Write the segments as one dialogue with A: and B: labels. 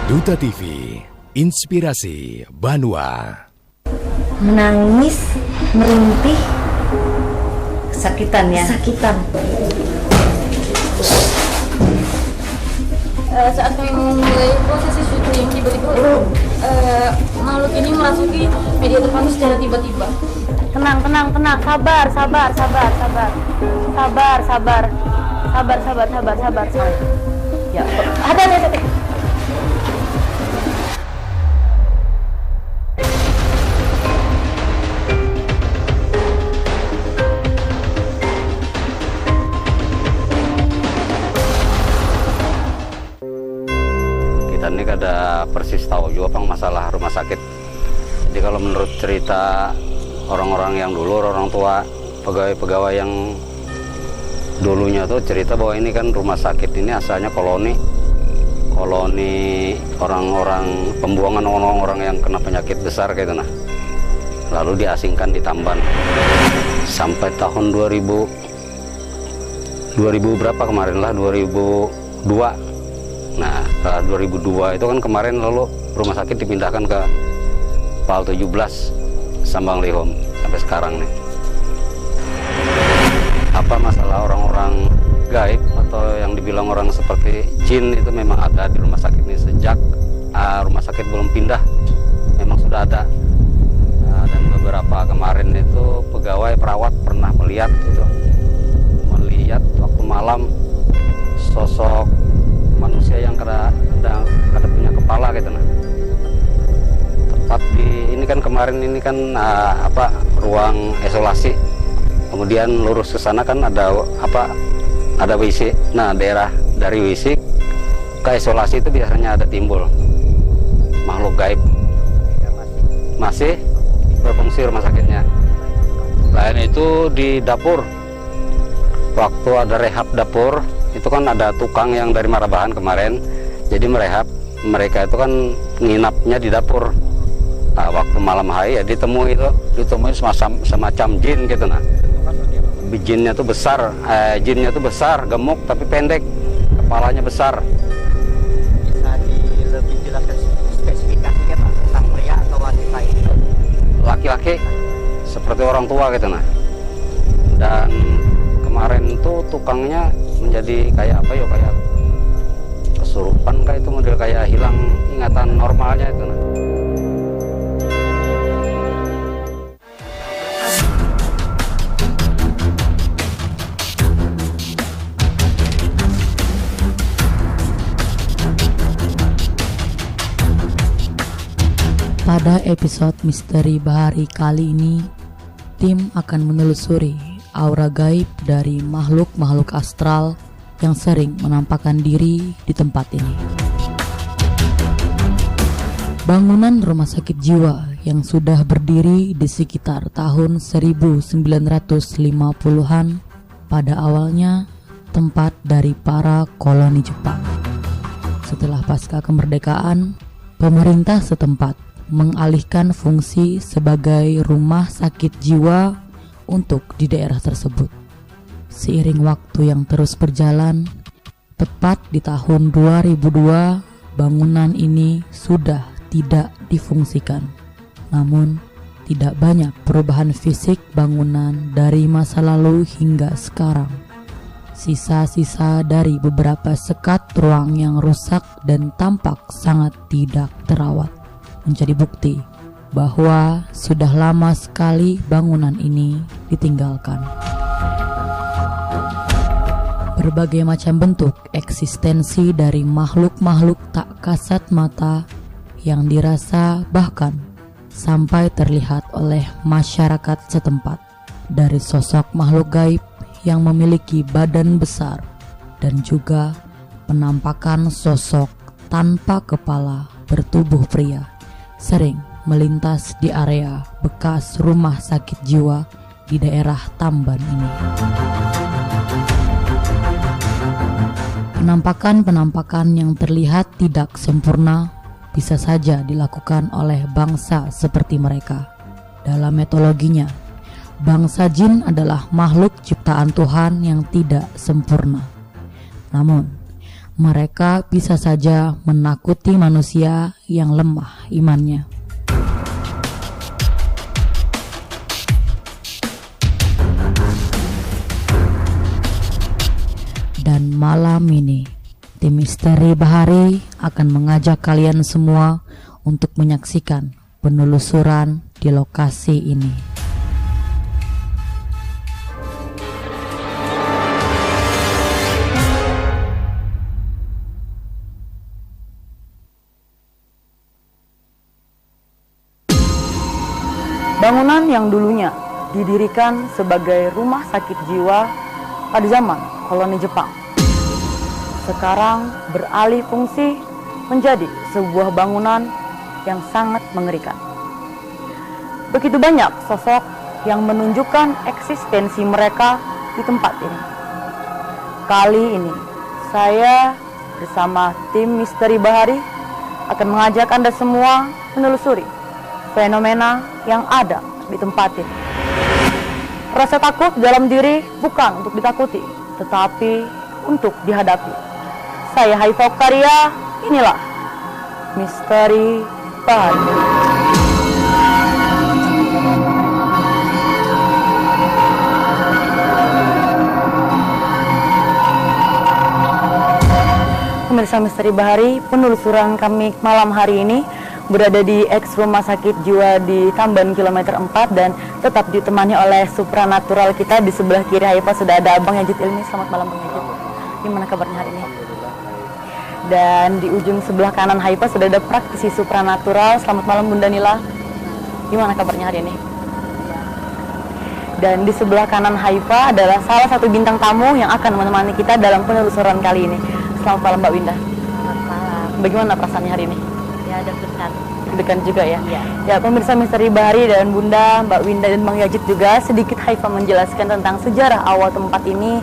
A: Duta TV, Inspirasi Banua.
B: Menangis, merintih, kesakitan ya? Kesakitan.
C: Saat kami memulai prosesi syuting, tiba-tiba makhluk ini memasuki media terpantau secara tiba-tiba.
B: Tenang, sabar. Ya, hati.
D: Kita ini ada persis tahu juga Bang masalah rumah sakit. Jadi kalau menurut cerita orang-orang yang dulu, orang tua, pegawai-pegawai yang dulunya tuh cerita bahwa ini kan rumah sakit ini asalnya koloni orang-orang pembuangan orang-orang yang kena penyakit besar gitu nah. Lalu diasingkan di Tamban sampai tahun 2000 berapa kemarin lah 2002. Nah, setelah 2002 itu kan kemarin lalu rumah sakit dipindahkan ke PAL 17 Sambang Lihom sampai sekarang nih. Apa masalah orang-orang gaib atau yang dibilang orang seperti jin itu memang ada di rumah sakit ini sejak rumah sakit belum pindah, memang sudah ada. Dan beberapa kemarin itu pegawai perawat pernah melihat waktu malam sosok manusia yang ada punya kepala gitu nah. Tepat di ini kan kemarin ini kan ruang isolasi. Kemudian lurus ke sana kan ada WC. Nah, daerah dari WC ke isolasi itu biasanya ada timbul makhluk gaib. Masih berfungsi rumah sakitnya. Lain itu di dapur. Waktu ada rehab dapur, itu kan ada tukang yang dari Marabahan kemarin. Jadi mereka itu kan nginapnya di dapur. Nah, waktu malam hari ya ditemui semacam jin gitu nah. Jinnya tuh besar, gemuk tapi pendek, kepalanya besar.
E: Bisa lebih jelaskan spesifikasinya Pak tentang pria atau wanita itu?
D: Laki-laki, seperti orang tua gitu nah. Dan kemarin tuh tukangnya menjadi kayak kayak kesurupan kayak itu, model kayak hilang ingatan normalnya itu nah.
F: Pada episode Misteri Bahari kali ini, tim akan menelusuri aura gaib dari makhluk-makhluk astral yang sering menampakkan diri di tempat ini. Bangunan rumah sakit jiwa yang sudah berdiri di sekitar tahun 1950-an pada awalnya tempat dari para koloni Jepang. Setelah pasca kemerdekaan, pemerintah setempat mengalihkan fungsi sebagai rumah sakit jiwa untuk di daerah tersebut. Seiring waktu yang terus berjalan, tepat di tahun 2002 bangunan ini sudah tidak difungsikan. Namun, tidak banyak perubahan fisik bangunan dari masa lalu hingga sekarang. Sisa-sisa dari beberapa sekat ruang yang rusak dan tampak sangat tidak terawat menjadi bukti bahwa sudah lama sekali bangunan ini ditinggalkan. Berbagai macam bentuk eksistensi dari makhluk-makhluk tak kasat mata yang dirasa bahkan sampai terlihat oleh masyarakat setempat, dari sosok makhluk gaib yang memiliki badan besar dan juga penampakan sosok tanpa kepala bertubuh pria sering melintas di area bekas rumah sakit jiwa di daerah Tamban ini. Penampakan-penampakan yang terlihat tidak sempurna bisa saja dilakukan oleh bangsa seperti mereka. Dalam mitologinya, bangsa jin adalah makhluk ciptaan Tuhan yang tidak sempurna. Namun, mereka bisa saja menakuti manusia yang lemah imannya. Dan malam ini, tim Misteri Bahari akan mengajak kalian semua untuk menyaksikan penelusuran di lokasi ini.
G: Bangunan yang dulunya didirikan sebagai rumah sakit jiwa pada zaman koloni Jepang, sekarang beralih fungsi menjadi sebuah bangunan yang sangat mengerikan. Begitu banyak sosok yang menunjukkan eksistensi mereka di tempat ini. Kali ini, saya bersama tim Misteri Bahari akan mengajak Anda semua menelusuri fenomena yang ada di tempat ini. Rasa takut dalam diri bukan untuk ditakuti, tetapi untuk dihadapi. Saya Haifa Oktaria, inilah Misteri Bahari. Pemirsa Misteri Bahari, penelusuran kami malam hari ini berada di ex rumah sakit jiwa di Tamban kilometer 4 dan tetap ditemani oleh supranatural kita. Di sebelah kiri Haifa sudah ada Abang Yajid Ilmi. Selamat malam Bang Yajid. Gimana kabarnya hari ini? Dan di ujung sebelah kanan Haifa sudah ada praktisi supranatural. Selamat malam Bunda Nila. Gimana kabarnya hari ini? Dan di sebelah kanan Haifa adalah salah satu bintang tamu yang akan menemani kita dalam penelusuran kali ini. Selamat malam Mbak Winda.
B: Selamat malam.
G: Bagaimana perasaannya hari ini?
B: Ya, deg-degan.
G: Deg-degan juga ya?
B: Iya.
G: Ya, pemirsa Misteri Bahari dan Bunda, Mbak Winda dan Bang Yajid juga, sedikit Haifa menjelaskan tentang sejarah awal tempat ini.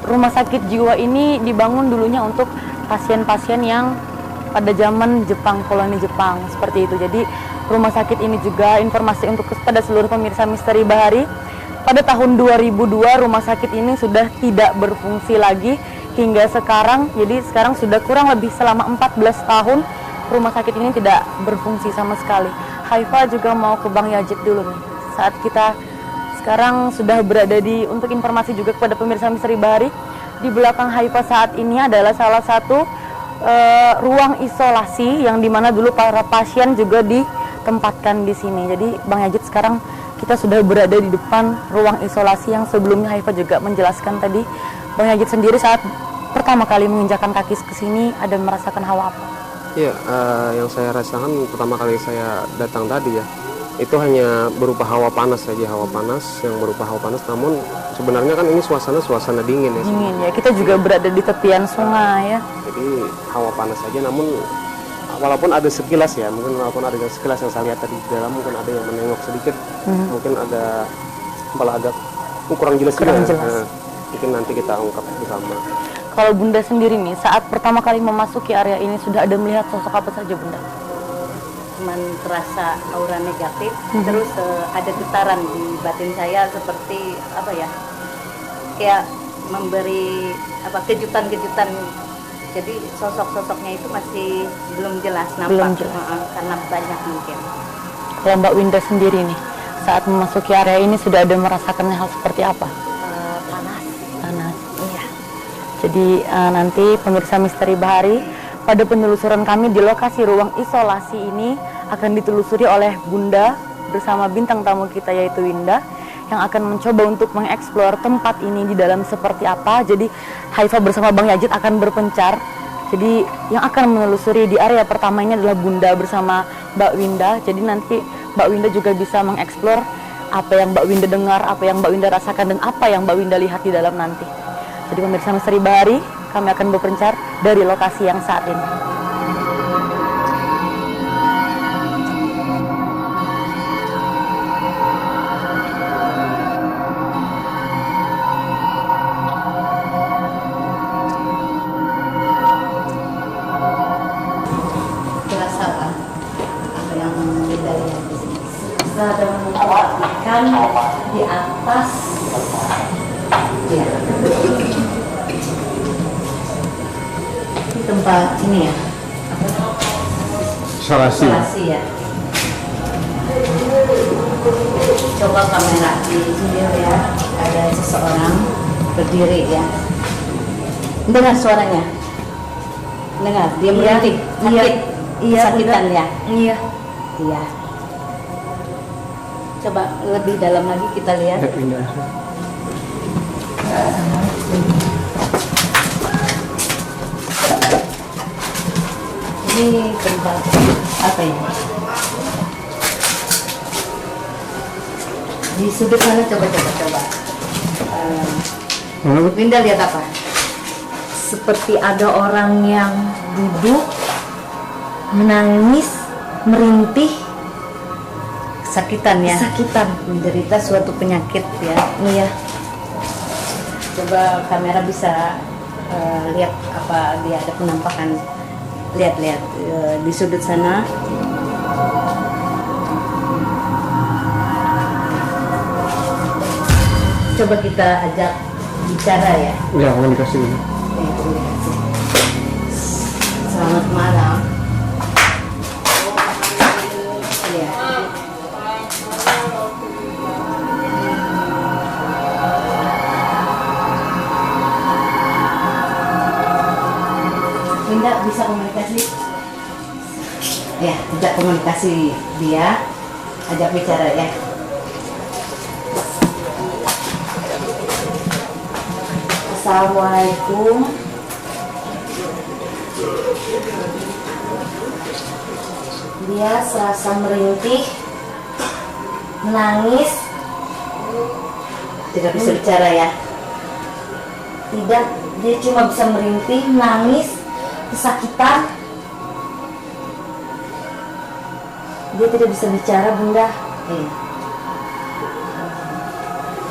G: Rumah sakit jiwa ini dibangun dulunya untuk pasien-pasien yang pada zaman Jepang, koloni Jepang, seperti itu. Jadi rumah sakit ini juga, informasi untuk kepada seluruh pemirsa Misteri Bahari, pada tahun 2002 rumah sakit ini sudah tidak berfungsi lagi hingga sekarang. Jadi sekarang sudah kurang lebih selama 14 tahun rumah sakit ini tidak berfungsi sama sekali. Haifa juga mau ke Bang Yajid dulu nih. Saat kita sekarang sudah berada di, untuk informasi juga kepada pemirsa Misteri Bahari, di belakang Haifa saat ini adalah salah satu ruang isolasi yang dimana dulu para pasien juga ditempatkan di sini. Jadi Bang Yajid, sekarang kita sudah berada di depan ruang isolasi yang sebelumnya Haifa juga menjelaskan tadi. Bang Yajid sendiri saat pertama kali menginjakan kaki ke sini ada merasakan hawa apa?
H: Iya, yang saya rasakan pertama kali saya datang tadi ya, itu hanya berupa hawa panas saja, hawa panas yang berupa hawa panas. Namun sebenarnya kan ini suasana dingin ya.
G: Dingin ya, kita juga berada di tepian sungai ya.
H: Jadi hawa panas saja, namun walaupun ada sekilas ya, mungkin walaupun ada sekilas yang saya lihat tadi di dalam, mungkin ada yang menengok sedikit, mungkin ada malah agak kurang jelas. Mungkin nanti kita ungkap bersama.
G: Kalau Bunda sendiri nih, saat pertama kali memasuki area ini sudah ada melihat sosok apa saja Bunda?
B: Cuman terasa aura negatif, terus ada getaran di batin saya seperti apa ya? Kayak memberi apa kejutan-kejutan. Jadi sosok-sosoknya itu masih belum jelas nampak.
G: Belum jelas.
B: Karena banyak mungkin.
G: Kalau Mbak Winda sendiri nih, saat memasuki area ini sudah ada merasakan hal seperti apa?
B: Panas.
G: Panas.
B: Iya.
G: Jadi nanti pemirsa Misteri Bahari, pada penelusuran kami di lokasi ruang isolasi ini akan ditelusuri oleh Bunda bersama bintang tamu kita yaitu Winda, yang akan mencoba untuk mengeksplor tempat ini di dalam seperti apa. Jadi Haifa bersama Bang Yajid akan berpencar. Jadi yang akan menelusuri di area pertama ini adalah Bunda bersama Mbak Winda. Jadi nanti Mbak Winda juga bisa mengeksplor apa yang Mbak Winda dengar, apa yang Mbak Winda rasakan, dan apa yang Mbak Winda lihat di dalam nanti. Jadi pemirsa Misteri Bahari, kami akan berpencar dari lokasi yang saat ini.
B: Terasa apa yang kita lihat di sini? Sedang memperhatikan di atas. Ya. Ini tempat ini ya.
H: Isolasi.
B: Isolasi ya. Coba kamera di sini ya. Ada seseorang berdiri ya. Dengar suaranya. Dengar, dia berhenti. Sakit.
G: Iya,
B: Sakitan ya.
G: Iya.
B: Iya. Coba lebih dalam lagi kita lihat. Ini tempat apa ini? Di sudut sana coba. Linda lihat apa?
C: Seperti ada orang yang duduk, menangis, merintih,
B: Sakitan ya.
C: kesakitan.
B: Menderita suatu penyakit ya.
C: Iya.
B: Coba kamera bisa lihat apa dia ada penampakan. Lihat di sudut sana. Coba kita ajak bicara ya.
H: Ya, komunikasi ini.
B: Komunikasi. Selamat malam. Ya. Linda bisa komunikasi? Ya, ajak komunikasi dia, ajak bicara ya. Assalamualaikum. Dia serasa merintih, menangis, tidak bisa bicara ya. Tidak, dia cuma bisa merintih, menangis, kesakitan. Dia tidak bisa bicara, Bunda.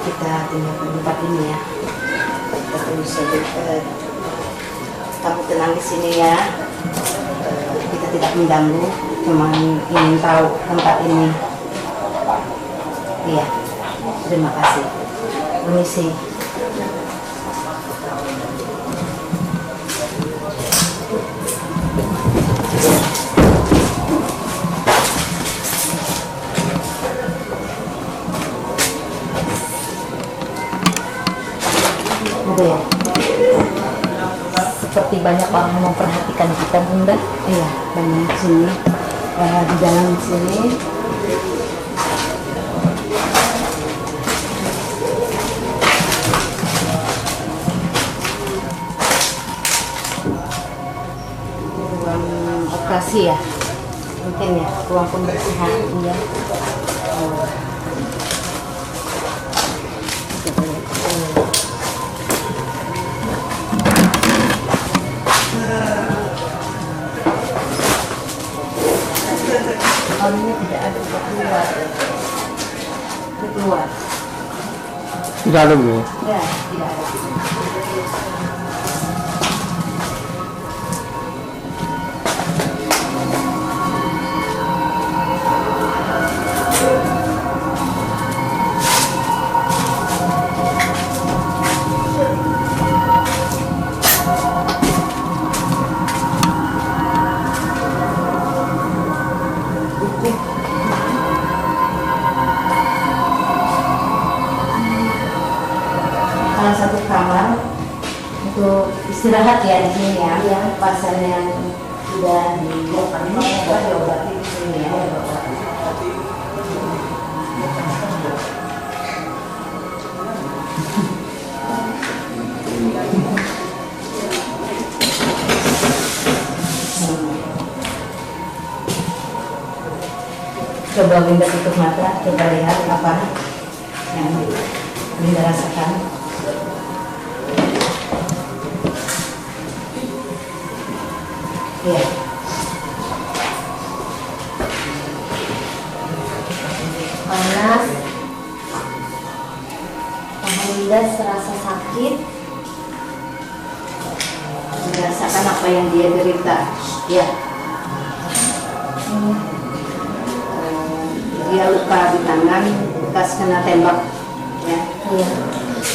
B: Kita tinggal di tempat ini ya. Kita terus kamu tenang di sini ya. Kita tidak mengganggu, cuma ingin tahu tempat ini. Iya, terima kasih. Permisi. Ya. Seperti banyak orang yang memperhatikan kita, Bunda. Iya, banyak di sini, di dalam sini. Ruang operasi ya, mungkin ya, ruang pembersihan ya. Ini tidak ada keluar. Keluar.
H: Tidak ada Bu.
B: Ya, tidak ada. Salah satu kamar untuk istirahat ya di sini ya. Yang pasien yang sudah diobati di sini ya. Coba Linda tutup mata, coba lihat apa yang Linda rasakan. Iya.
I: Panas, paha Winda serasa sakit.
B: Merasakan apa yang dia derita. Ya. Dia luka di tangan bekas kena tembak. Ya.
I: Iya.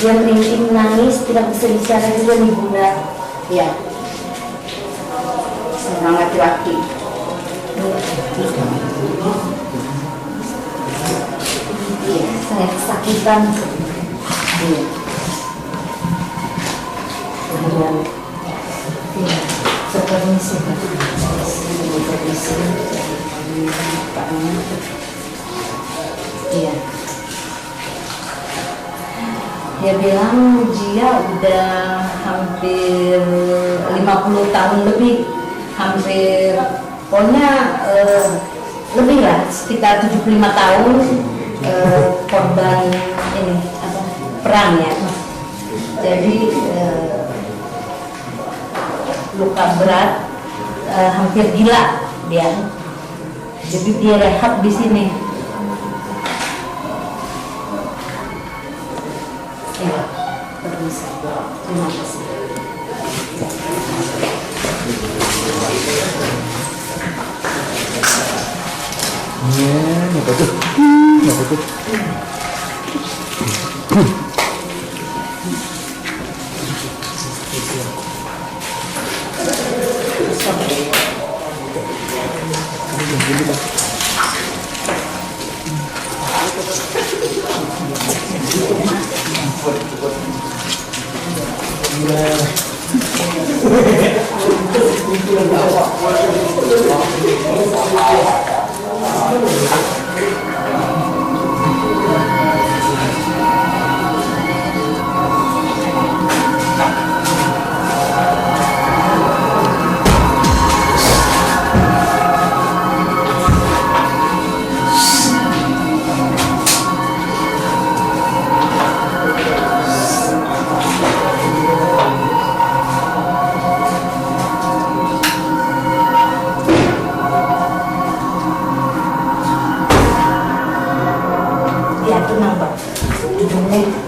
I: Dia merintih menangis, tidak bisa bicara juga nih Bunda.
B: Ya. Seorang laki-laki.
I: Iya, saya kesakitan.
B: Iya. Kemudian
I: Iya, sepermisi.
B: Iya.
I: Dia bilang dia udah hampir 50 tahun lebih, hampir pokoknya lebih lah, sekitar 75 tahun korban ini apa perang ya. Jadi luka berat, hampir gila dia. Jadi dia rehab di sini.
B: Iya. Permisi. Terima kasih.
A: Apa tuh? Apa tuh?
B: Ya, tenang, Pak.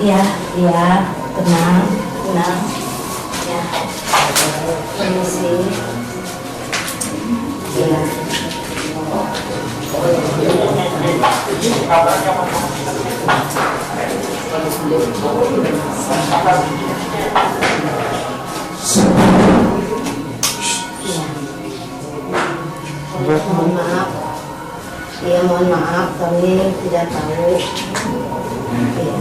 B: Ya, ya, tenang, tenang. Ya. Permisi. Ya. Mohon maaf. Ya, mohon maaf, kami tidak tahu. Ya.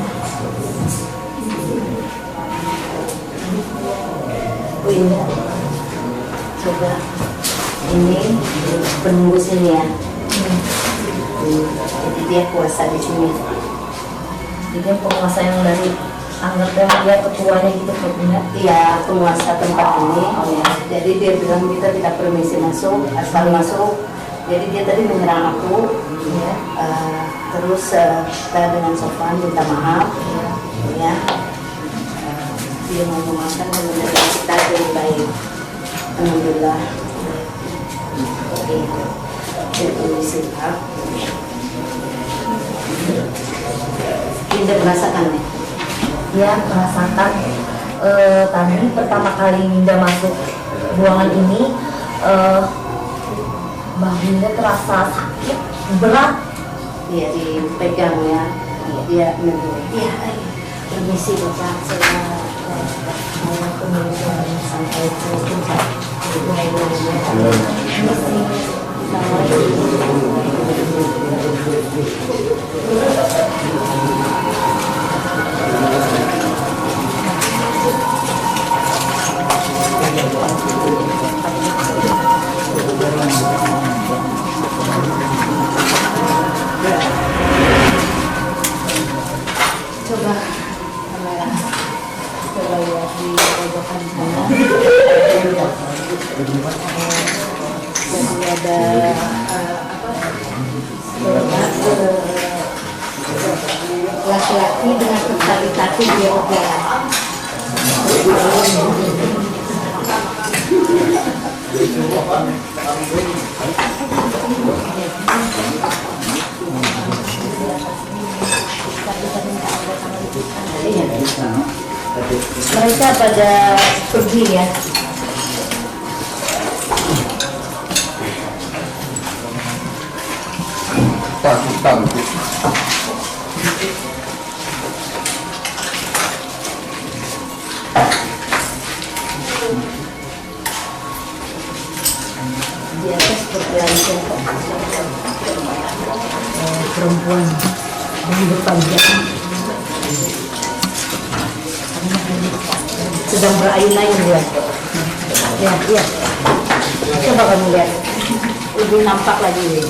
B: Bu Indah, coba ini penunggu sini ya. Jadi dia puasa di sini.
I: Jadi penguasa yang dari anggapnya dia ketuanya gitu Pak Bunda.
B: Iya, penguasa tempat ini. Oh ya. Jadi dia bilang kita tidak permisi masuk, asal masuk. Jadi dia tadi menyerang aku. Ya. Terus kita dengan sopan minta maaf. Ya. Dia mau memaafkan dan menerima kita dengan baik. Alhamdulillah. Oke. Saya permisi Pak. Tidak merasakan nih.
I: Dia merasakan tadi pertama kali Winda masuk ruangan ini, Mbak Winda terasa sakit berat.
B: Dia dipegang ya. Dia iya, permisi Bapak, saya mau kemudian sampai ke puncak. Permisi. Coba kamera, coba lihat di pojokan sana. Jadi ada laki-laki dengan tali-tali dia berjalan.
I: pada pergi ya. Biasa seperti langsung perempuan yang berpanjang sedang berayun-ayun dia. Ya. Coba kamu lihat, lebih nampak lagi.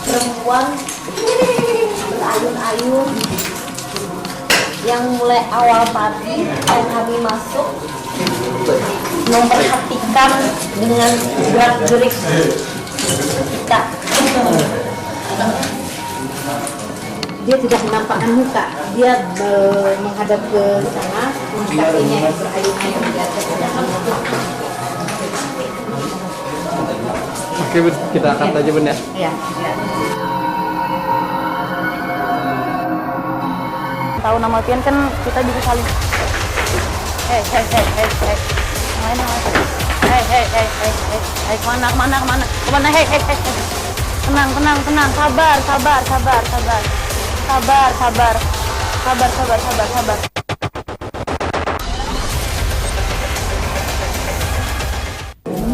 I: Perempuan berayun-ayun yang mulai awal pagi dan kami masuk memperhatikan dengan gerak-gerik kita. Dia tidak menampakkan muka, dia menghadap ke sana, kakinya berayun-ayun di atas.
E: Oke, Bun, kita angkat aja, Bun, ya.
B: Iya.
G: Tahu nama pian kan kita bisa saling. Hei. Kemana? Hei. Tenang. Sabar.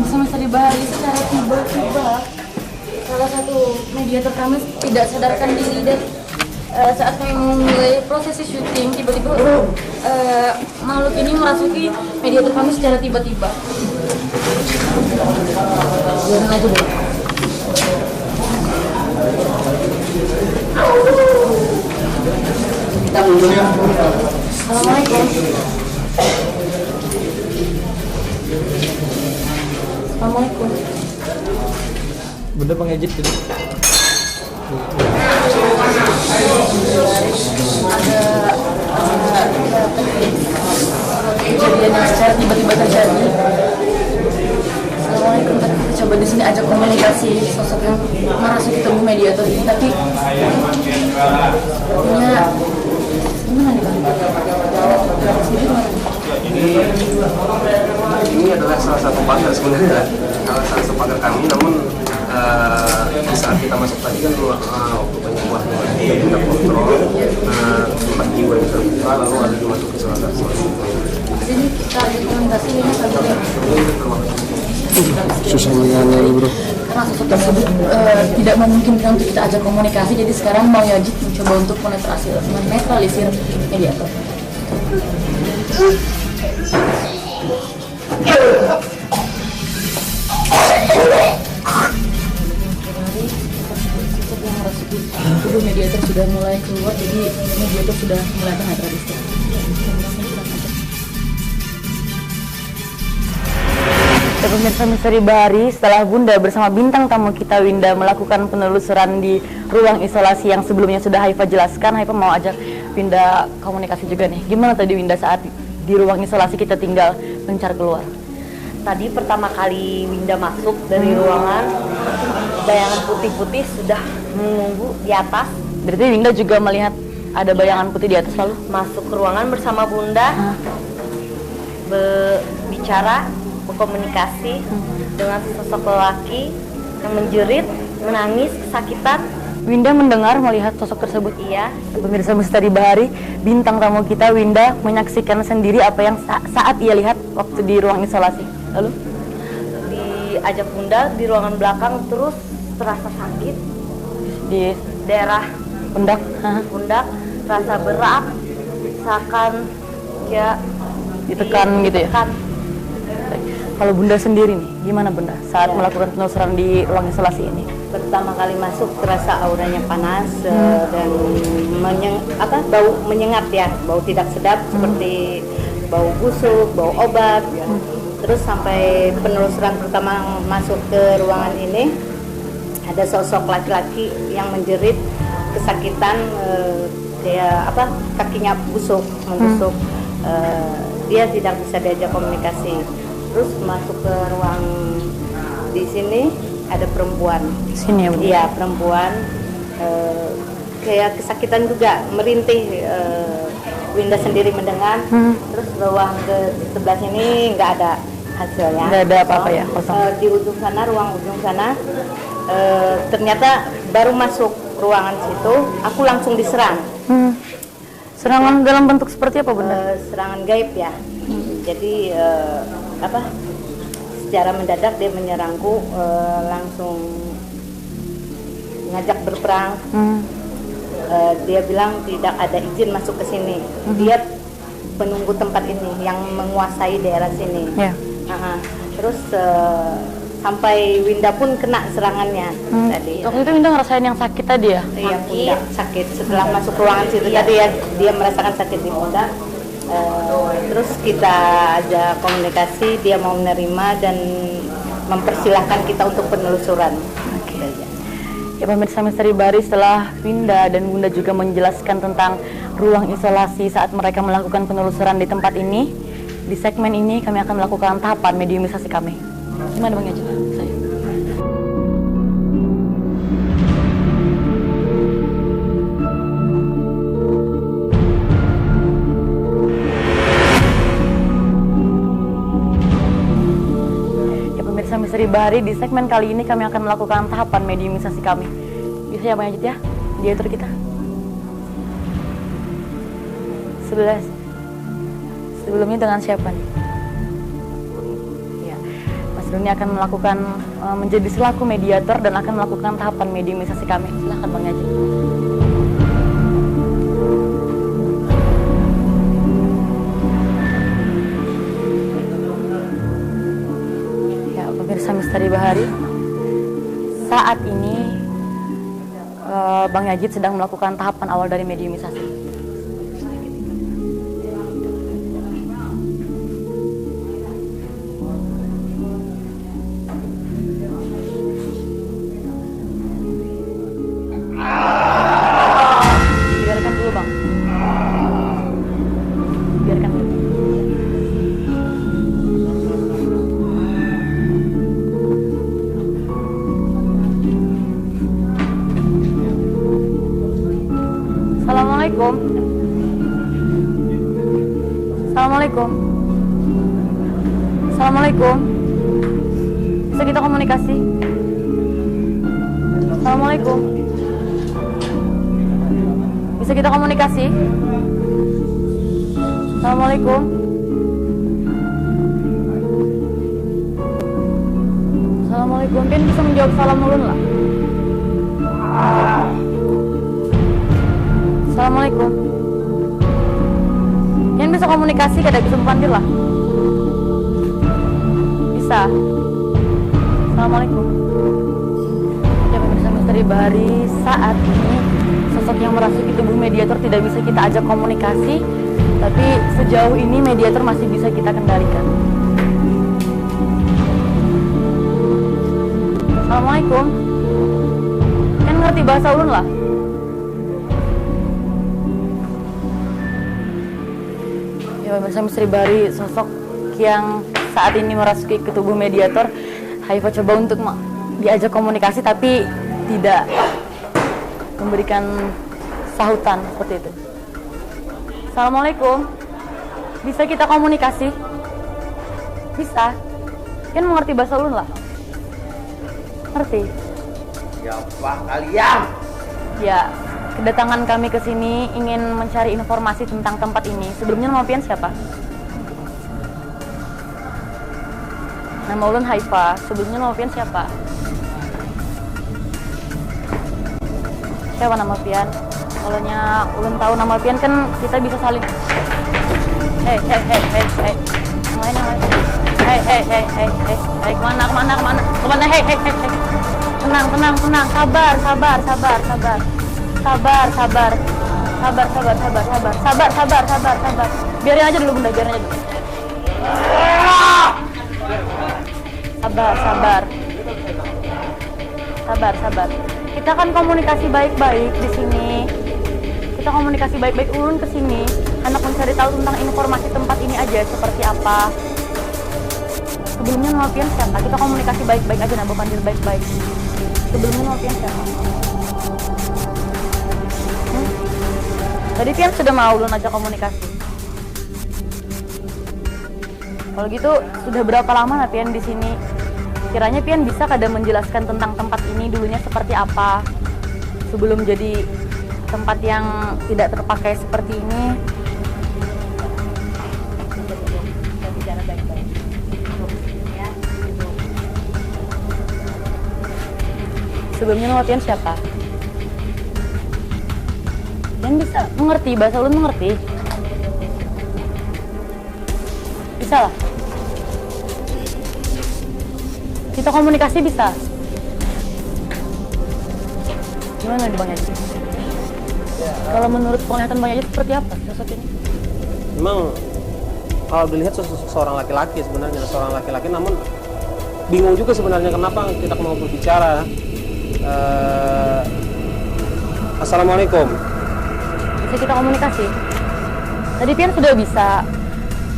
C: Semester di Bahari secara tiba-tiba salah satu mediator kami tidak sadarkan diri dan saat kami memulai prosesi syuting tiba-tiba makhluk ini merasuki mediator kami secara tiba-tiba. Jangan aja deh. Assalamualaikum. Assalamualaikum.
E: Bunda mengejit jadi.
C: Kejadian yang secara tiba-tiba terjadi. Assalamualaikum. Tadi kita coba di sini ajak komunikasi sosok yang merasuki tubuh mediator ini, tapi sepertinya gimana nih Bang?
H: Ini adalah salah satu pagar sebenarnya, salah satu pagar kami. Namun di saat kita masuk tadi kan waktu banyak warga kita kontrol, 4 jiwa yang terbuka lalu ada dimasuki salah satu.
C: Ini kita komunikasi ini saja.
H: Susah mengenai, bro.
C: Karena sosok tersebut tidak memungkinkan untuk kita ajak komunikasi, jadi sekarang mau Yajid mencoba untuk menetralisir mediator. Tubuh mediator sudah mulai keluar, jadi mediator sudah mulai penetralisir.
G: Pemirsa Misteri Bahari, setelah Bunda bersama bintang tamu kita Winda melakukan penelusuran di ruang isolasi yang sebelumnya sudah Haifa jelaskan, Haifa mau ajak Winda komunikasi juga nih. Gimana tadi Winda saat di ruang isolasi kita tinggal mencari keluar?
B: Tadi pertama kali Winda masuk dari ruangan, bayangan putih-putih sudah menunggu di atas.
G: Berarti Winda juga melihat ada bayangan putih di atas lalu?
B: Masuk ke ruangan bersama Bunda, berbicara, berkomunikasi dengan sosok lelaki yang menjerit, menangis, kesakitan.
G: Winda mendengar melihat sosok tersebut.
B: Iya.
G: Pemirsa Misteri Bahari, bintang tamu kita Winda menyaksikan sendiri apa yang saat ia lihat waktu di ruang isolasi. Lalu
B: diajak Bunda di ruangan belakang, terus terasa sakit
G: di
B: daerah
G: pundak,
B: terasa berat, seakan ya
G: ditekan gitu ya. Kalau Bunda sendiri nih, gimana Bunda saat melakukan penelusuran di ruang isolasi ini?
B: Pertama kali masuk terasa auranya panas dan bau menyengat ya, bau tidak sedap seperti bau busuk, bau obat. Terus sampai penelusuran pertama masuk ke ruangan ini, ada sosok laki-laki yang menjerit kesakitan, kakinya busuk, membusuk. Dia tidak bisa diajak komunikasi. Terus masuk ke ruang di sini ada perempuan.
G: Sini ya, Bu?
B: Iya, perempuan kayak kesakitan juga, merintih Winda sendiri mendengar. Terus ruang ke sebelah sini nggak ada hasilnya.
G: Nggak ada apa-apa ya, kosong.
B: Di ujung sana, ruang ujung sana, ternyata baru masuk ruangan situ, aku langsung diserang.
G: Serangan dalam bentuk seperti apa, Bunda?
B: Serangan gaib ya. Jadi secara mendadak dia menyerangku, langsung ngajak berperang. Dia bilang tidak ada izin masuk ke sini. Dia penunggu tempat ini yang menguasai daerah sini. Terus sampai Winda pun kena serangannya tadi.
G: Waktu itu Winda ngerasain yang sakit tadi ya?
B: Iya, pundak sakit. Setelah masuk ruangan situ tadi ya, dia merasakan sakit di pundak. Terus kita ada komunikasi, dia mau menerima dan mempersilahkan kita untuk penelusuran.
G: Ya pemirsa Misteri Bahari, setelah Winda dan Bunda juga menjelaskan tentang ruang isolasi saat mereka melakukan penelusuran di tempat ini, di segmen ini kami akan melakukan tahapan mediumisasi kami. Gimana Bang Yajid? Saya. Misteri Bahari, di segmen kali ini kami akan melakukan tahapan mediumisasi kami. Bisa ya Bang Yajid ya? Diatur kita. Sebelumnya dengan siapa nih? Ya, Mas Doni akan melakukan menjadi selaku mediator dan akan melakukan tahapan mediumisasi kami. Silahkan Bang Yajid. Misteri Bahari, saat ini Bang Yajid sedang melakukan tahapan awal dari mediumisasi. Biarkan dulu Bang. Biarkan dulu. Assalamualaikum. Bisa kita komunikasi? Assalamualaikum. Bisa kita komunikasi? Assalamualaikum. Assalamualaikum. Kan bisa menjawab salam ulun lah. Assalamualaikum. Yang bisa komunikasi kada bisa mempanggil lah. Bisa. Assalamualaikum. Ya pemirsa Misteri Bahari, saat ini sosok yang merasuki tubuh mediator tidak bisa kita ajak komunikasi, tapi sejauh ini mediator masih bisa kita kendalikan. Assalamualaikum. Kan ngerti bahasa ulun lah. Ya pemirsa Misteri Bahari, sosok yang saat ini merasuki ke tubuh mediator, Haifa coba untuk diajak komunikasi tapi tidak memberikan sahutan seperti itu. Assalamualaikum. Bisa kita komunikasi? Bisa. Kan mengerti bahasa ulun lah. Ngerti?
E: Siapa kalian?
G: Ya, kedatangan kami ke sini ingin mencari informasi tentang tempat ini. Sebelumnya nama pian siapa? Nama ulun Haifa. Sebelumnya nama pian siapa? Siapa nama pian? Kalau ulun tahu nama pian kan kita bisa saling. Hei. Hei, kemana? Hei. Tenang. Sabar. Biarin aja dulu Bunda, biarin aja dulu. Sabar. Kita kan komunikasi baik-baik di sini. Ulun ke sini hendak mencari tahu tentang informasi tempat ini aja seperti apa. Sebelumnya nama pian siapa? Kita komunikasi baik-baik aja, nah panggil baik-baik. Sebelumnya nama pian siapa? Tadi Pian sudah mau ulun ajak komunikasi. Kalau gitu sudah berapa lama lah Pian di sini? Kiranya Pian bisa kada menjelaskan tentang tempat ini dulunya seperti apa sebelum jadi tempat yang tidak terpakai seperti ini. Sebelumnya nama Pian siapa? Pian bisa mengerti, bahasa ulun mengerti. Bisa lah. Kita komunikasi bisa. Gimana di Bang Yaji? Kalau menurut penglihatan Bang Yaji seperti apa sosok ini?
H: Memang kalau dilihat seorang laki-laki sebenarnya, seorang laki-laki, namun bingung juga sebenarnya kenapa kita mau berbicara. Assalamualaikum.
G: Bisa kita komunikasi? Tadi Pian sudah bisa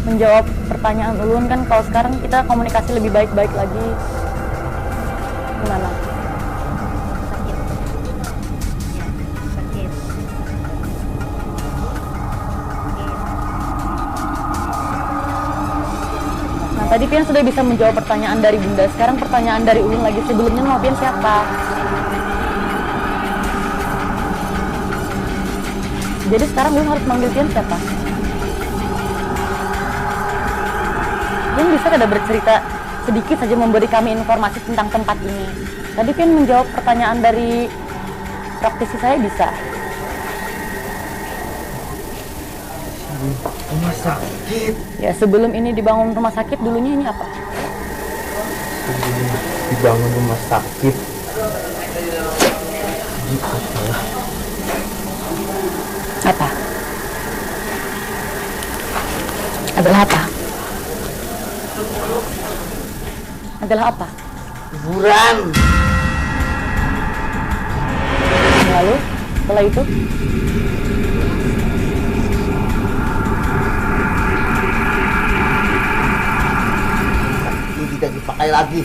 G: menjawab pertanyaan ulun kan, kalau sekarang kita komunikasi lebih baik-baik lagi. Gimana?
B: Sakit.
G: Nah, tadi Pian sudah bisa menjawab pertanyaan dari Bunda. Sekarang pertanyaan dari ulun lagi. Sebelumnya nama Pian siapa? Jadi sekarang ulun harus manggil Pian siapa? Pian bisa kada bercerita sedikit saja memberi kami informasi tentang tempat ini? Tadi Pian menjawab pertanyaan dari praktisi saya bisa.
E: Rumah sakit.
G: Ya, sebelum ini dibangun rumah sakit, dulunya ini apa?
E: Dibangun rumah sakit.
G: Apa? Adalah apa? Adalah apa?
E: Kuburan.
G: Lalu, setelah itu?
E: Ini tidak dipakai lagi.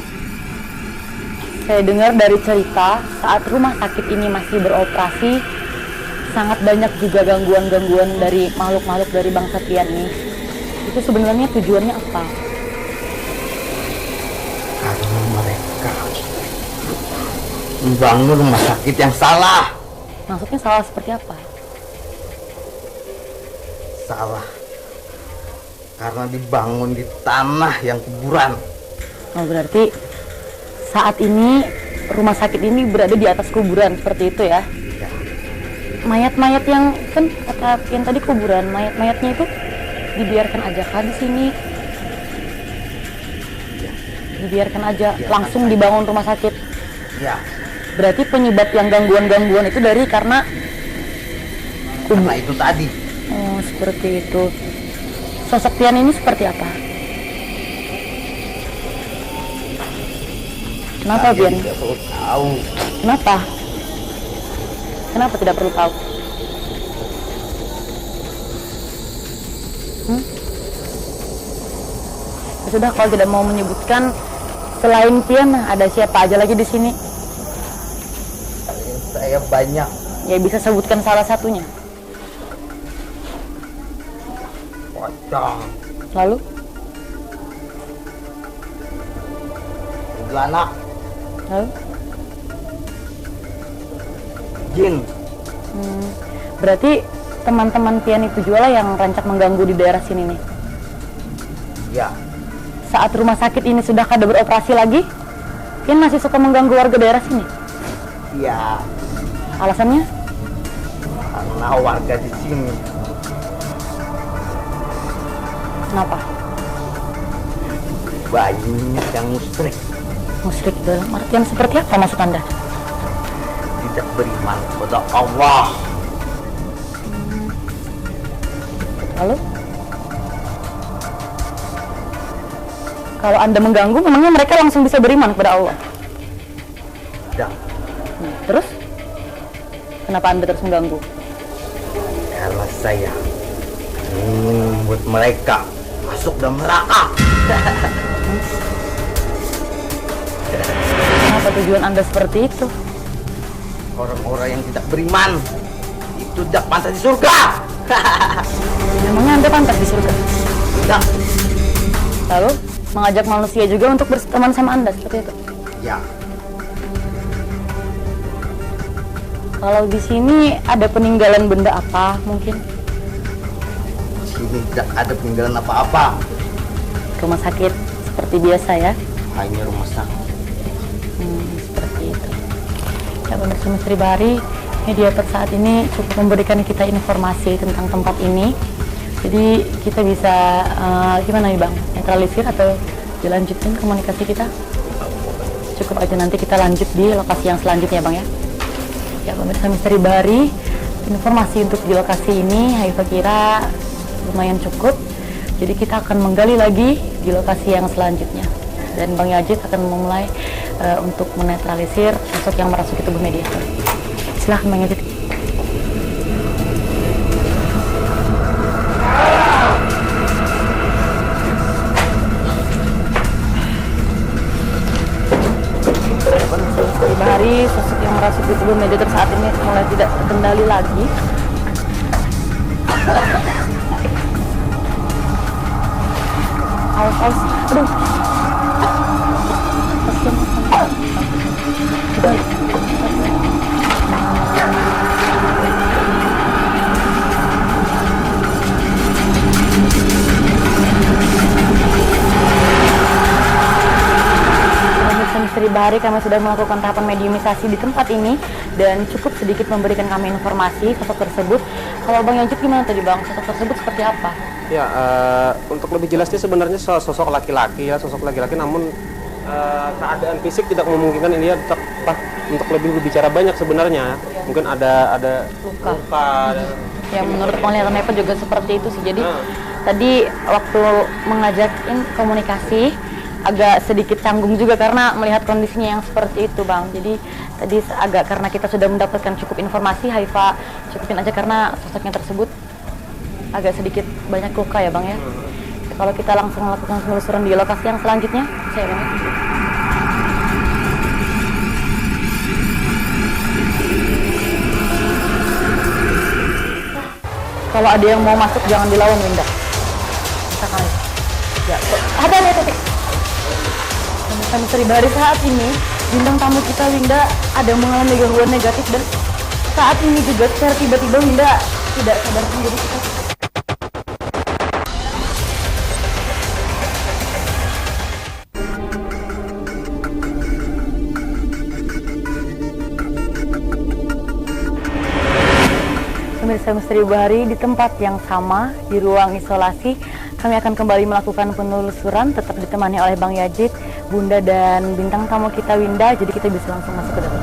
G: Saya dengar dari cerita saat rumah sakit ini masih beroperasi, sangat banyak juga gangguan-gangguan dari makhluk-makhluk dari bangsa Pian ini. Itu sebenarnya tujuannya apa?
E: Karena mereka membangun rumah sakit yang salah.
G: Maksudnya salah seperti apa?
E: Salah karena dibangun di tanah yang kuburan.
G: Oh, berarti saat ini rumah sakit ini berada di atas kuburan, seperti itu ya?
E: Ya.
G: Mayat-mayat yang kan kata Pian tadi kuburan, mayat-mayatnya itu dibiarkan aja kah di sini?
E: Ya.
G: Dibiarkan aja,
E: Biarkan
G: langsung
E: saja.
G: dibangun rumah sakit.
E: Ya,
G: Berarti penyebab yang gangguan-gangguan itu dari karena
E: karena itu tadi.
G: Oh, seperti itu. Sosok Pian ini seperti apa? Kenapa
E: Saya
G: Pian?
E: tidak perlu tahu.
G: Kenapa? Kenapa tidak perlu tahu? Ya sudah, kalau tidak mau menyebutkan, selain Pian ada siapa aja lagi di sini?
E: Saya banyak.
G: Ya bisa sebutkan salah satunya.
E: Pocong,
G: Lalu?
E: kuntilanak,
G: Lalu?
E: jin.
G: Berarti teman-teman Pian itu juga lah yang rancak mengganggu di daerah sini nih.
E: Ya,
G: Saat rumah sakit ini sudah kada beroperasi lagi, Pian masih suka mengganggu warga daerah sini.
E: ya,
G: Alasannya?
E: karena warga di sini
G: Kenapa?
E: banyak yang musyrik,
G: Musyrik dalam artian seperti apa maksud Anda?
E: tidak beriman kepada Allah.
G: Lalu? Kalau Anda mengganggu, memangnya mereka langsung bisa beriman kepada Allah?
E: Dan
G: Terus? Kenapa Anda terus mengganggu?
E: karena saya ingin membuat mereka masuk dalam neraka.
G: Kenapa tujuan Anda seperti itu?
E: Orang-orang yang tidak beriman itu tidak pantas di surga.
G: Memangnya Anda pantas di surga? Tidak. Lalu mengajak manusia juga untuk berteman sama Anda seperti itu?
E: Ya.
G: Kalau di sini ada peninggalan benda apa mungkin?
E: Sini tidak ada peninggalan apa-apa.
G: Rumah sakit seperti biasa ya?
E: Hanya rumah sakit.
G: Seperti itu. Ya pemirsa Misteri Bahari, mediator saat ini cukup memberikan kita informasi tentang tempat ini. Jadi kita bisa gimana nih Bang? Netralisir atau dilanjutin komunikasi kita? Cukup aja, nanti kita lanjut di lokasi yang selanjutnya Bang ya. Ya pemirsa Misteri Bahari, informasi untuk di lokasi ini Haifa kira lumayan cukup. Jadi kita akan menggali lagi di lokasi yang selanjutnya. Dan Bang Yazid akan memulai untuk menetralisir sosok yang merasuki tubuh mediator. Silahkan Bang Yazid. Misteri Bahari, sosok yang merasuki tubuh mediator saat ini mulai tidak terkendali lagi. Awas, aduh. Misteri Bahari, kami sudah melakukan tahapan mediumisasi di tempat ini dan cukup sedikit memberikan kami informasi sosok tersebut. Kalau Bang Yazid gimana tadi Bang? Sosok tersebut seperti apa?
H: Ya, untuk lebih jelasnya sebenarnya sosok laki-laki ya, sosok laki-laki, namun keadaan fisik tidak memungkinkan ini ya untuk lebih berbicara banyak sebenarnya. Mungkin ada luka.
G: Ya menurut penglihatan Haifa juga seperti itu sih. Jadi tadi waktu mengajakin komunikasi agak sedikit canggung juga karena melihat kondisinya yang seperti itu Bang. Jadi tadi agak karena kita sudah mendapatkan cukup informasi, Haifa cukupin aja karena sosoknya tersebut agak sedikit banyak luka ya Bang ya. Kalau kita langsung melakukan penelusuran di lokasi yang selanjutnya, saya Bang. Kalau ada yang mau masuk jangan dilawan Winda. Sekali. Ya, hati-hati. Misteri Bahari, saat ini bintang tamu kita Winda ada mengalami gangguan negatif dan saat ini juga secara tiba-tiba Winda tidak sadarkan diri kita. Pemirsa Misteri Bahari, di tempat yang sama di ruang isolasi kami akan kembali melakukan penelusuran, tetap ditemani oleh Bang Yazid, Bunda dan bintang tamu kita Winda, jadi kita bisa langsung masuk ke dalam.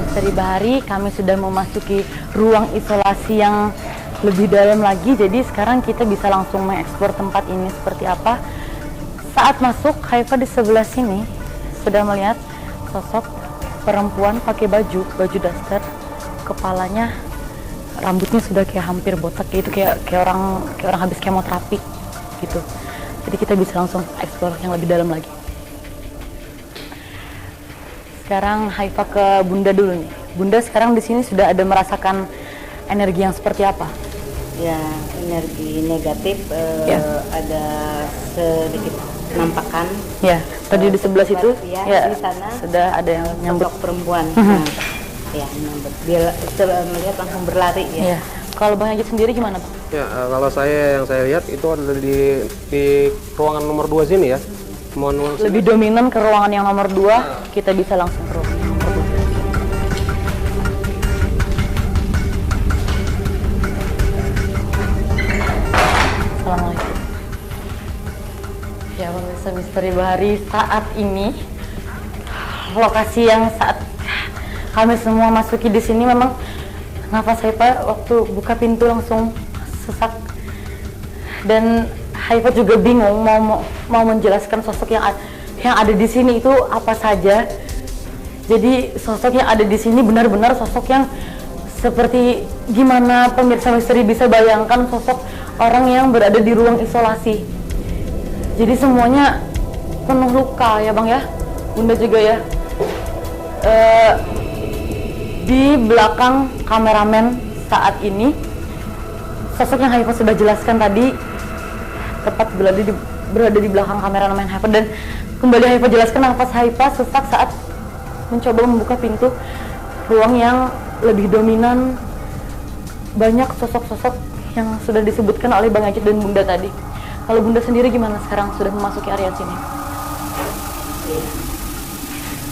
G: Misteri Bahari, kami sudah memasuki ruang isolasi yang lebih dalam lagi, jadi sekarang kita bisa langsung mengeksplor tempat ini seperti apa. Saat masuk, Haifa di sebelah sini sudah melihat sosok perempuan pakai baju daster, kepalanya rambutnya sudah kayak hampir botak gitu, kayak orang habis kemoterapi gitu. Jadi kita bisa langsung explore yang lebih dalam lagi. Sekarang Haifa ke Bunda dulu nih. Bunda sekarang di sini sudah ada merasakan energi yang seperti apa?
B: Ya, energi negatif ada sedikit penampakan.
G: Ya, tadi di sebelah situ
B: ya, di sana
G: sudah ada yang nyambut
B: perempuan. Nah, ya, nyambut. Dia melihat langsung berlari ya.
G: Kalau Bang Yazid sendiri gimana, Bang?
H: Ya, kalau yang saya lihat itu ada di ruangan nomor 2 sini ya.
G: Lebih dominan ke ruangan yang nomor 2, kita bisa langsung ke ruangan yang nomor 2. Assalamualaikum. Ya, pemirsa Misteri Bahari, saat ini lokasi yang saat kami semua masuki di sini memang nafas Haifa waktu buka pintu langsung sesak dan Haifa juga bingung mau menjelaskan sosok yang ada di sini itu apa saja. Jadi sosok yang ada di sini benar-benar sosok yang seperti gimana pemirsa misteri bisa bayangkan sosok orang yang berada di ruang isolasi. Jadi semuanya penuh luka ya Bang ya, Bunda juga ya. Di belakang kameramen saat ini, sosok yang Haifa sudah jelaskan tadi tepat berada di belakang kameramen Haifa, dan kembali Haifa jelaskan nafas Haifa sesak saat mencoba membuka pintu ruang yang lebih dominan. Banyak sosok-sosok yang sudah disebutkan oleh Bang Ajit dan Bunda tadi. Kalau Bunda sendiri gimana sekarang sudah memasuki area sini?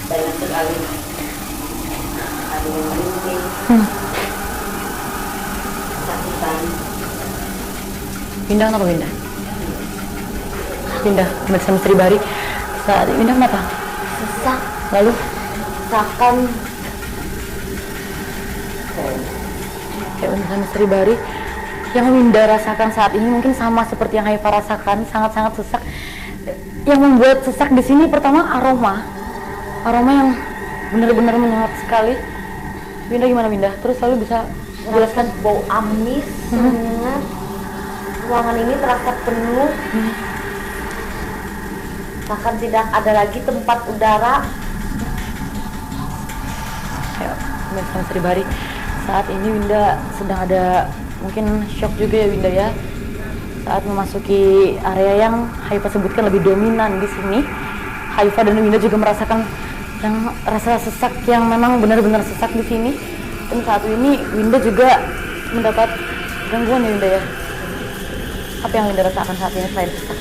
B: Banyak sekali. Ada yang merinding, kesakitan.
G: Pindah kenapa pindah? Pindah bersama Sri Bahari. Saat pindah kenapa?
I: Sesak,
G: Lalu
I: sesakan.
G: ya bersama Sri Bahari, yang Winda rasakan saat ini mungkin sama seperti yang Haifa rasakan, sangat-sangat sesak. Yang membuat sesak di sini pertama aroma yang benar-benar menyengat sekali. Winda gimana Winda? Terus lalu bisa jelaskan?
I: Bau amis, menyengat. Ruangan ini terasa penuh. Bahkan tidak ada lagi tempat udara.
G: Ya, bersama Sri Bahari. Saat ini Winda sedang ada mungkin shock juga ya Winda ya, saat memasuki area yang Haifa sebutkan lebih dominan di sini. Haifa dan Winda juga merasakan yang rasa sesak yang memang benar-benar sesak di sini. Dan saat ini Winda juga mendapat gangguan ya Winda ya. Apa yang Winda rasakan saat ini selain sesak?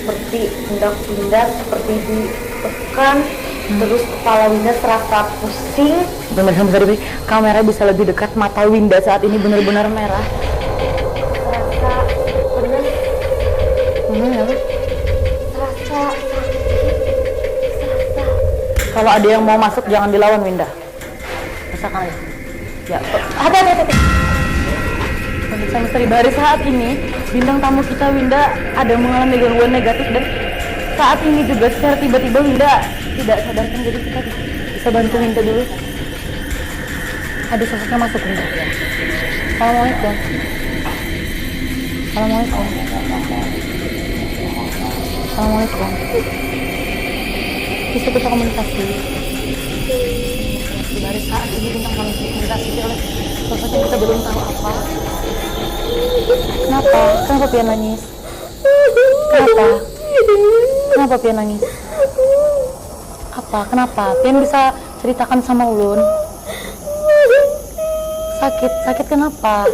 I: Seperti pundak Winda seperti ditekan. Terus kepala Winda terasa pusing.
G: Benar-benar dari kamera bisa lebih dekat, mata Winda saat ini benar-benar merah.
I: Terasa penuh.
G: Apa?
I: Terasa
G: Kalau ada yang mau masuk jangan dilawan Winda. Rasakan ya. Ya, hati-hati. Bersama Sri Bahari saat ini, bintang tamu kita Winda ada mengalami gangguan negatif, dan saat ini juga secara tiba-tiba Winda tidak sadarkan, jadi kita bisa bantu Winda dulu. Ada sosoknya masuk Winda. Assalamualaikum. Assalamualaikum. Assalamualaikum. Bisa kita komunikasi. Dari saat ini bintang kami komunikasi oleh sosok yang kita belum tahu apa. Kenapa? Kenapa Pian nangis? Kenapa? Kenapa Pian nangis? Apa? Kenapa? Pian bisa ceritakan sama Ulun. Sakit kenapa?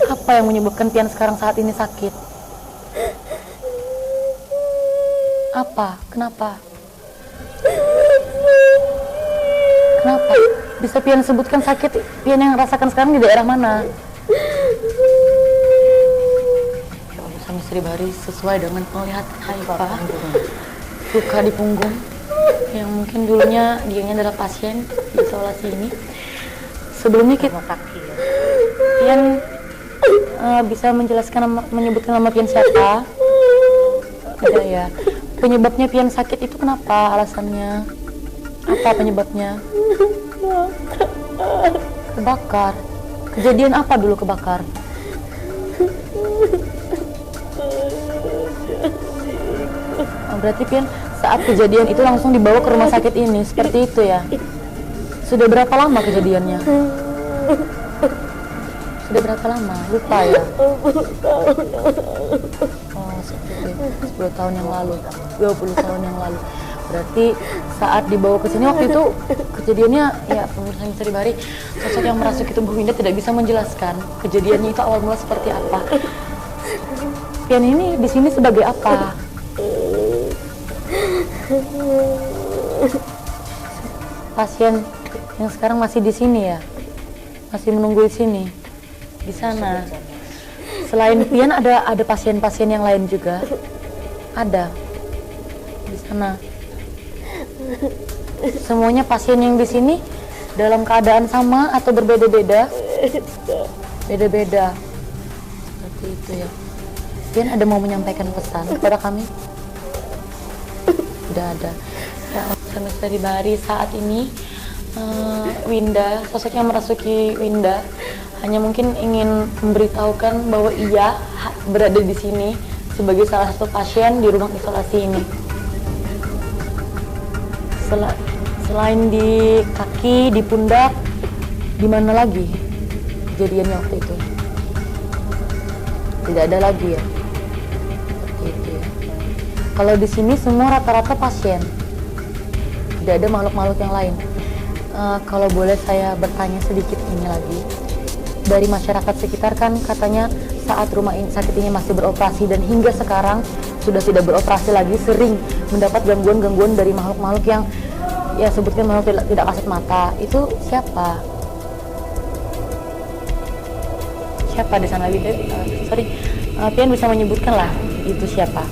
G: Apa yang menyebabkan Pian sekarang saat ini sakit? Apa? Kenapa? Kenapa? Bisa Pian sebutkan sakit Pian yang rasakan sekarang di daerah mana? Sama Sri Bahari sesuai dengan penglihatan Haifa, luka di punggung yang mungkin dulunya dianya adalah pasien di isolasi ini. Sebelumnya kita Pian bisa menjelaskan menyebutkan nama Pian siapa? Tidak ya. Penyebabnya Pian sakit itu kenapa? Alasannya apa penyebabnya? Kebakar. Kejadian apa dulu kebakar? Berarti Pian saat kejadian itu langsung dibawa ke rumah sakit ini, seperti itu ya? Sudah berapa lama kejadiannya? Sudah berapa lama? Lupa ya? Oh, seperti 10 tahun yang lalu, 20 tahun yang lalu. Berarti saat dibawa ke sini waktu itu kejadiannya, ya pemirsa Sri Bahari, sosok yang merasuki tubuh Winda tidak bisa menjelaskan kejadiannya itu awal mula seperti apa. Pian ini di sini sebagai apa? Pasien yang sekarang masih di sini ya, masih menunggu di sini, di sana. Selain Pian ada pasien-pasien yang lain juga, ada di sana. Semuanya pasien yang di sini dalam keadaan sama atau berbeda-beda? Beda-beda. Seperti itu ya. Pian ada mau menyampaikan pesan kepada kami? Tidak ada. Ya, sama Sri Bahari saat ini Winda, sosok yang merasuki Winda hanya mungkin ingin memberitahukan bahwa ia berada di sini sebagai salah satu pasien di ruang isolasi ini. Selain di kaki, di pundak, di mana lagi kejadiannya waktu itu? Tidak ada lagi ya? Seperti itu ya. Kalau di sini semua rata-rata pasien, tidak ada makhluk-makhluk yang lain. Kalau boleh saya bertanya sedikit ini lagi, dari masyarakat sekitar kan katanya saat rumah sakit ini masih beroperasi dan hingga sekarang sudah tidak beroperasi lagi, sering mendapat gangguan-gangguan dari makhluk-makhluk yang ya sebutkan makhluk tidak kasat mata. Itu siapa? Siapa di sana? Pian bisa menyebutkan lah itu siapa?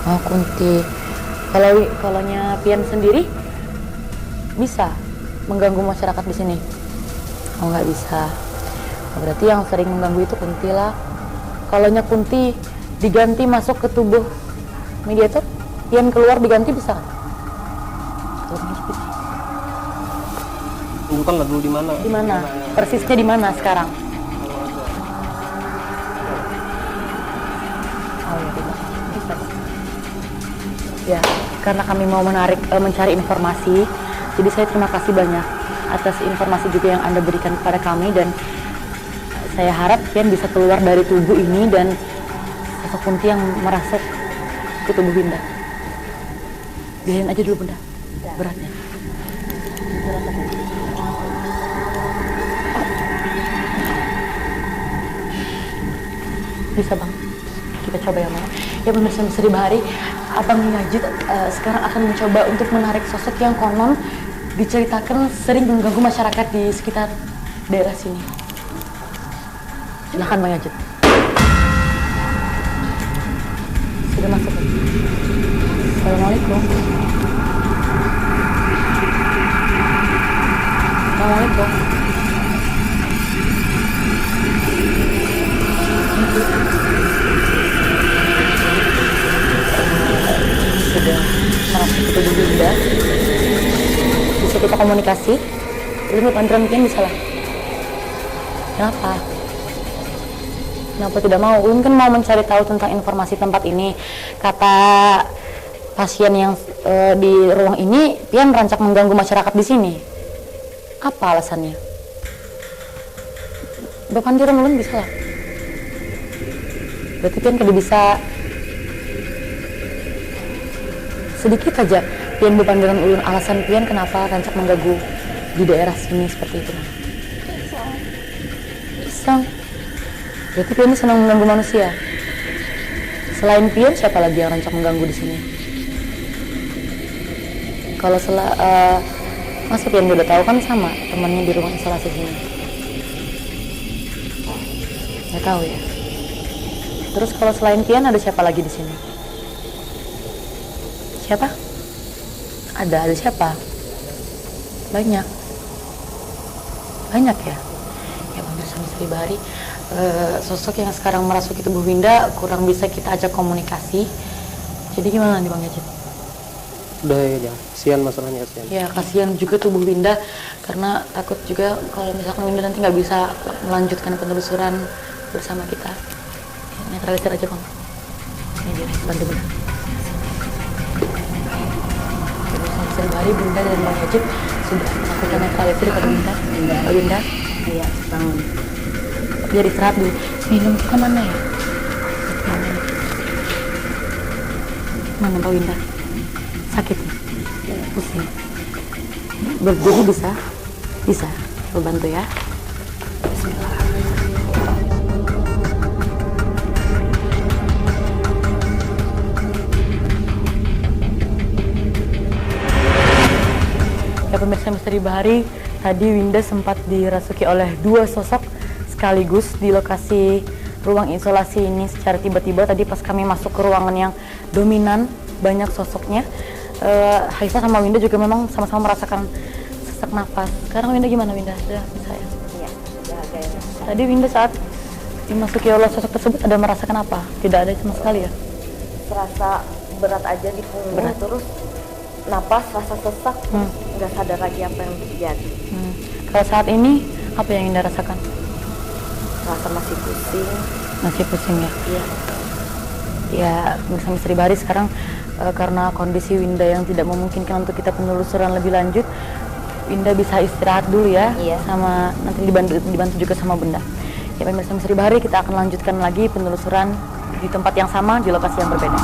G: Oh, Kunti. Kalaunya Pian sendiri bisa mengganggu masyarakat di sini? Oh, nggak bisa. Berarti yang sering mengganggu itu Kunti lah. Kalaunya Kunti diganti masuk ke tubuh mediator, Pian keluar diganti bisa?
H: Bukan lah dulu di mana?
G: Di mana? Persisnya di mana sekarang? Oh ya, bisa. Ya, karena kami mau mencari informasi, jadi saya terima kasih banyak atas informasi juga yang Anda berikan kepada kami, dan saya harap Pian bisa keluar dari tubuh ini dan sosok Kunti yang merasuk ke tubuh Winda. Biarin aja dulu Bunda, beratnya. Bisa Bang, kita coba ya Bang. Ya pemirsa Misteri Bahari, Abang Yajid sekarang akan mencoba untuk menarik sosok yang konon diceritakan sering mengganggu masyarakat di sekitar daerah sini. Silahkan Bang Yajid. Sudah masuk. Assalamualaikum. Assalamualaikum. Sudah masuk ke tubuh Winda. Bisa kita komunikasi. Ini bantuan mungkin bisa lah. Kenapa? Kenapa tidak mau? Ulun kan mau mencari tahu tentang informasi tempat ini. Kata pasien yang di ruang ini, Pian merancak mengganggu masyarakat di sini. Apa alasannya? Bapak Direm ulun bisa lah. Berarti Pian kada bisa sedikit aja Pian berpandangan ulun alasan Pian kenapa rancak mengganggu di daerah sini seperti itu. Iseng. Berarti Pian ini senang mengganggu manusia. Selain Pian, siapa lagi yang rancak mengganggu di sini? Kalau masa Pian udah tahu kan sama temannya di ruang isolasi sini. Nggak tahu ya. Terus kalau selain Pian ada siapa lagi di sini? Siapa? Ada siapa? Banyak ya? Ya pemirsa Misteri Bahari, sosok yang sekarang merasuki tubuh Winda kurang bisa kita ajak komunikasi. Jadi gimana nih Bang Yajid?
H: Udah ya, kasihan masalahnya, kasihan.
G: Ya kasihan juga tubuh Winda, karena takut juga kalau misalkan Winda nanti nggak bisa melanjutkan penelusuran bersama kita. Netralisir aja Bang. Ini dia, bantu Bunda. Misteri Bahari, Bunda dan Bang Yajid sudah melakukan netralisir kepada Winda. Winda? Iya, bangun. Biar istirahat dulu. Minum ke mana ya? Mana Mbak Winda? Sakit? Pusing? Berdiri bisa? Bisa. Coba bantu ya. Bismillah. Ya pemirsa Misteri Bahari, tadi Winda sempat dirasuki oleh dua sosok sekaligus di lokasi ruang isolasi ini secara tiba-tiba. Tadi pas kami masuk ke ruangan yang dominan banyak sosoknya, Haifa sama Winda juga memang sama-sama merasakan sesak nafas. Sekarang Winda gimana Winda? Sudah bisa ya?
B: Iya, sudah agak enak.
G: Tadi Winda saat dimasuki oleh sosok tersebut ada merasakan apa? Tidak ada sama sekali ya?
J: Terasa berat aja di punggung,
G: Berat.
J: terus napas rasa sesak, nggak sadar lagi apa yang terjadi.
G: Kalau saat ini apa yang Winda rasakan?
J: Rasa masih pusing.
G: Masih pusing ya?
J: Iya.
G: Ya, pemirsa Misteri Bahari, sekarang karena kondisi Winda yang tidak memungkinkan untuk kita penelusuran lebih lanjut, Winda bisa istirahat dulu ya, sama nanti dibantu juga sama Bunda. Ya pemirsa Misteri Bahari, kita akan lanjutkan lagi penelusuran di tempat yang sama di lokasi yang berbeda.